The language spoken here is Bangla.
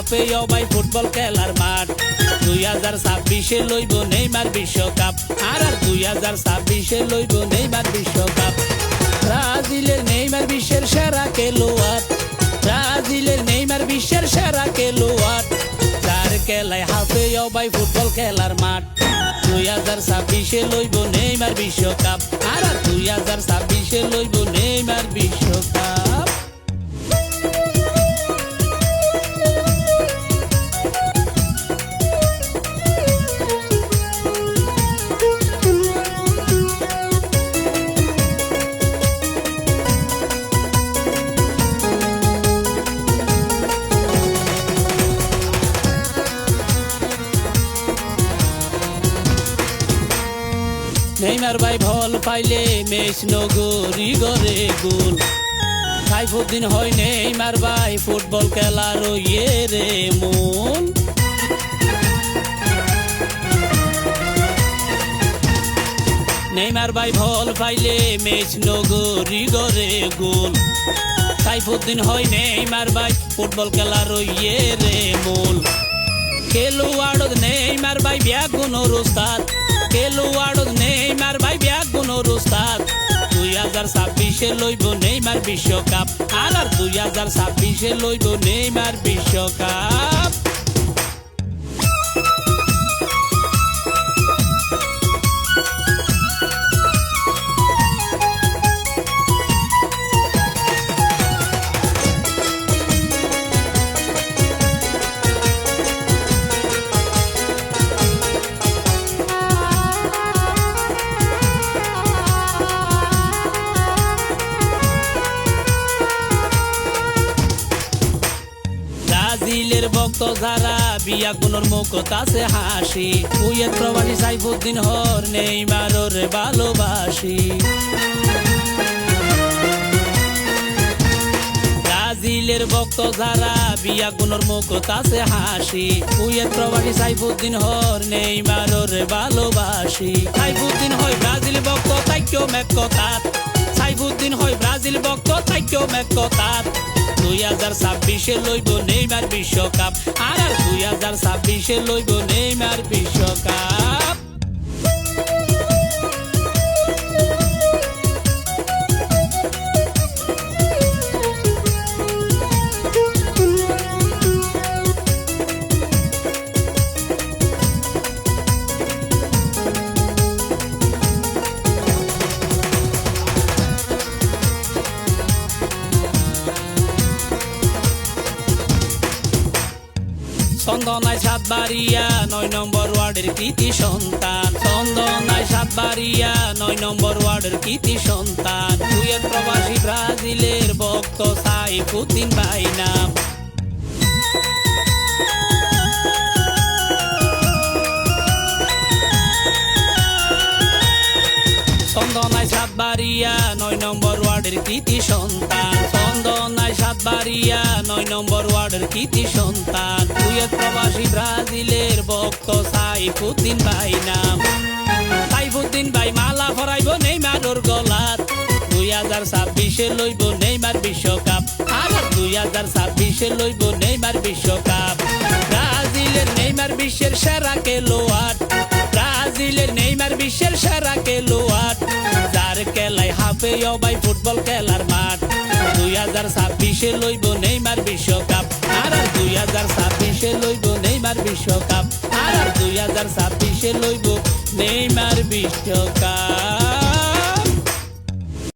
হাফে ভাই ফুটবল খেলার মাঠ 2026 লইব নেইমার বিশ্বকাপ আর 2026 লইব নেইমার বিশ্বকাপ ব্রাজিলের নেইমার বিশ্বের সেরা খেলোয়াড় ব্রাজিলের নেইমার বিশ্বের সেরা খেলোয়াড় যার খেলায় হাফে ভাই ফুটবল খেলার মাঠ 2026 লইব নেইমার বিশ্বকাপ আর 2026 লইব নেইমার বিশ্বকাপ নেইমার ভাই ভল পাইলে মেস নগরী গরে গোল সাইফুদ্দিন হয় নেইমার ভাই ফুটবল খেলার ইয়ে রে মূল নেইমার ভাই ভল পাইলে মেস নগরী গরে গোল সাইফুদ্দিন হয় নেইমার ভাই ফুটবল খেলার ইয়ে রে মূল খেলোয়াড় নেইমার ভাই ব্যাগুনোর উস্তাদ খেলোয়াড় নেইমার ভাই ব্যাগুনোর উস্তাদ 2026 লইব নেইমার বিশ্বকাপ আর 2026 লইব নেইমার বিশ্বকাপ ব্রাজিলের ভক্ত যারা বিয়া কোনোর মুখত আছে হাসি কুয়েত প্রবাসী সাইফুদ্দিন হর নেইমারর ভালোবাসি ব্রাজিলের ভক্ত যারা বিয়া কোনোর মুখত আছে হাসি কুয়েত প্রবাসী সাইফুদ্দিন হর নেইমারর ভালোবাসি সাইফুদ্দিন হয় ব্রাজিল ভক্ত তাইক্য মেকতাত সাইফুদ্দিন হয় ব্রাজিল ভক্ত তাইক্য মেকতাত 2026 লইব নেইমার বিশ্বকাপ আর 2026 লইব নেইমার বিশ্বকাপ চন্দনায় সাতবাড়িয়া 9 নম্বর ওয়ার্ডের কৃতি সন্তান চন্দনায় সাতবাড়িয়া 9 নম্বর ওয়ার্ডের কৃতি সন্তান কুয়েত প্রবাসী ব্রাজিলের ভক্ত সাইফুদ্দিন ভাই নাম চন্দনায় সাতবাড়িয়া 9 নম্বর ওয়ার্ডের কৃতি সন্তান চন্দনায় সাতবাড়িয়া 9 নম্বর ওয়ার্ডের কৃতি সন্তান কুয়েত প্রবাসী ব্রাজিলের ভক্ত সাইফুদ্দিন ভাই নাম সাইফুদ্দিন ভাই মালা ফরাইব নেইমারর গলাত 2026 লইব নেইমার বিশ্বকাপ আর 2026 লইব নেইমার বিশ্বকাপ ব্রাজিলের নেইমার বিশ্বের সেরা খেলোয়াড় ব্রাজিলের নেইমার বিশ্বের সেরা খেলোয়াড় যার খেলায় হাফে ভাই ফুটবল খেলার মাঠ 2026 লইব নেইমার বিশ্বকাপ আর 2026 লইব নেইমার বিশ্বকাপ আর 2026 লইব নেইমার বিশ্বকাপ।